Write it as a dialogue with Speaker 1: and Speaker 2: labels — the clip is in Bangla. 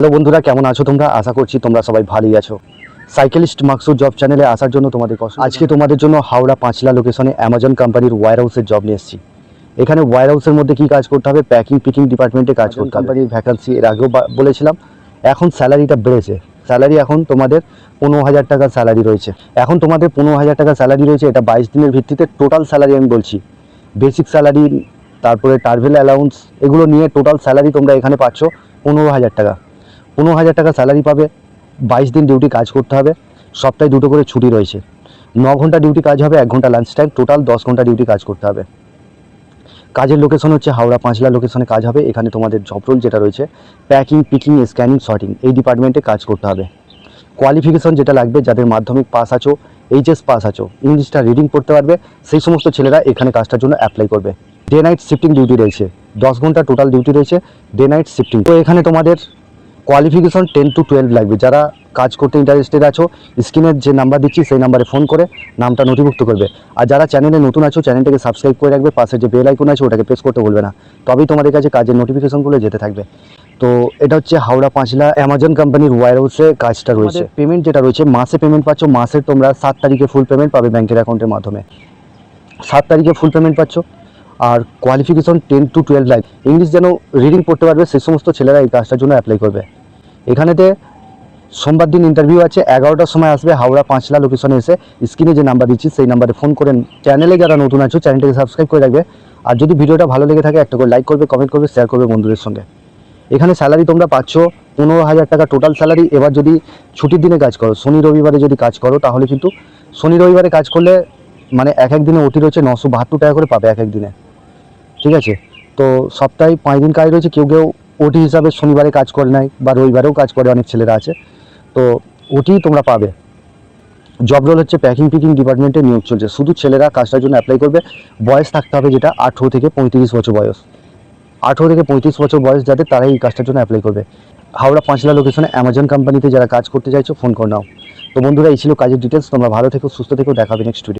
Speaker 1: হ্যালো বন্ধুরা, কেমন আছো তোমরা? আশা করছি তোমরা সবাই ভালোই আছো। সাইকেলিস্ট মাকসুদ জব চ্যানেলে আসার জন্য তোমাদের আজকে তোমাদের জন্য হাওড়া পাঁচলা লোকেশনে অ্যামাজন কোম্পানির ওয়্যার হাউসের জব নিয়ে এসেছি। এখানে ওয়্যার হাউসের মধ্যে কী কাজ করতে হবে? প্যাকিং পিকিং ডিপার্টমেন্টে কাজ করতে হবে। কোম্পানির ভ্যাকান্সি এর আগেও বলেছিলাম। এখন স্যালারিটা বেড়েছে। স্যালারি এখন তোমাদের 15,000 টাকা স্যালারি রয়েছে। এখন তোমাদের 15,000 টাকা স্যালারি রয়েছে। এটা 22 দিনের ভিত্তিতে টোটাল স্যালারি আমি বলছি। বেসিক স্যালারি, তারপরে ট্রাভেল অ্যালাউন্স, এগুলো নিয়ে টোটাল স্যালারি তোমরা এখানে পাচ্ছ 15,000 টাকা। 15,000 টাকা স্যালারি পাবে। 22 দিন ডিউটি কাজ করতে হবে। সপ্তাহে 2টো করে ছুটি রয়েছে। 9 ঘন্টা ডিউটি কাজ হবে, 1 ঘন্টা লাঞ্চ টাইম, টোটাল 10 ঘন্টা ডিউটি কাজ করতে হবে। কাজের লোকেশন হচ্ছে হাওড়া পাঁচলা লোকেশনে কাজ হবে। এখানে তোমাদের জব রোল যেটা রয়েছে প্যাকিং পিকিং স্ক্যানিং সর্টিং, এই ডিপার্টমেন্টে কাজ করতে হবে। কোয়ালিফিকেশন যেটা লাগবে, যাদের মাধ্যমিক পাস আছো, এইচএস পাস আছো, ইংলিশটা রিডিং করতে পারবে, সেই সমস্ত ছেলেরা এখানে কাজটার জন্য অ্যাপ্লাই করবে। ডে নাইট শিফটিং ডিউটি রয়েছে। 10 ঘন্টা টোটাল ডিউটি রয়েছে, ডে নাইট শিফটিং। তো এখানে তোমাদের কোয়ালিফিকেশন 10 to 12 লাগবে। যারা কাজ করতে ইন্টারেস্টেড আছো, স্ক্রিনের যে নাম্বার দিচ্ছি সেই নাম্বারে ফোন করে নামটা নথিভুক্ত করবে। আর যারা চ্যানেলে নতুন আছো, চ্যানেলটাকে সাবস্ক্রাইব করে রাখবে। পাশে যে বেল আইকন আছে ওটাকে প্রেস করতে ভুলবে না, তবেই তোমাদের কাছে কাজের নোটিফিকেশনগুলো যেতে থাকবে। তো এটা হচ্ছে হাওড়া পাঁচলা অ্যামাজন কোম্পানির ওয়্যার হাউসে কাজটা রয়েছে। পেমেন্ট যেটা রয়েছে, মাসে পেমেন্ট পাচ্ছ। মাসের তোমরা 7 তারিখে ফুল পেমেন্ট পাবে ব্যাংকের অ্যাকাউন্টের মাধ্যমে। 7 তারিখে ফুল পেমেন্ট পাচ্ছ। আর কোয়ালিফিকেশন 10 to 12 লাখ। ইংলিশ যেন রিডিং পড়তে পারবে, সেই সমস্ত ছেলেরা এই কাজটার জন্য অ্যাপ্লাই করবে। এখানেতে সোমবার দিন ইন্টারভিউ আছে। 11টার সময় আসবে হাওড়া পাঁচলা লোকেশনে এসে স্ক্রিনে যে নাম্বার দিচ্ছি সেই নাম্বারে ফোন করেন। চ্যানেলে যারা নতুন আছো, চ্যানেলটাকে সাবস্ক্রাইব করে রাখবে। আর যদি ভিডিওটা ভালো লেগে থাকে, একটা করে লাইক করবে, কমেন্ট করবে, শেয়ার করবে বন্ধুদের সঙ্গে। এখানে স্যালারি তোমরা পাচ্ছ 15,000 টাকা টোটাল স্যালারি। এবার যদি ছুটির দিনে কাজ করো, শনি রবিবারে যদি কাজ করো, তাহলে কিন্তু শনি রবিবারে কাজ করলে মানে এক এক দিনে ওটি রয়েছে 972 টাকা করে পাবে এক এক দিনে। ঠিক আছে? তো সপ্তাহে 5 দিন কাজ রয়েছে। কেউ কেউ ওটি হিসাবে শনিবারে কাজ করে নেয় বা রবিবারেও কাজ করে, অনেক ছেলেরা আছে। তো ওটি তোমরা পাবে। জব রোল হচ্ছে প্যাকিং পিকিং ডিপার্টমেন্টে নিয়োগ চলছে। শুধু ছেলেরা কাজটার জন্য অ্যাপ্লাই করবে। বয়স থাকতে হবে যেটা 18 থেকে 35 বছর বয়স। 18 থেকে 35 বছর বয়স যাদের, তারাই এই কাজটার জন্য অ্যাপ্লাই করবে। হাওড়া পাঁচলা লোকেশনে অ্যামাজন কোম্পানিতে যারা কাজ করতে চাইছো, ফোন করে নাও। তো বন্ধুরা, এই ছিল কাজের ডিটেলস। তোমরা ভালো থেকো, সুস্থ থেকো, দেখা হবে নেক্সট ভিডিও।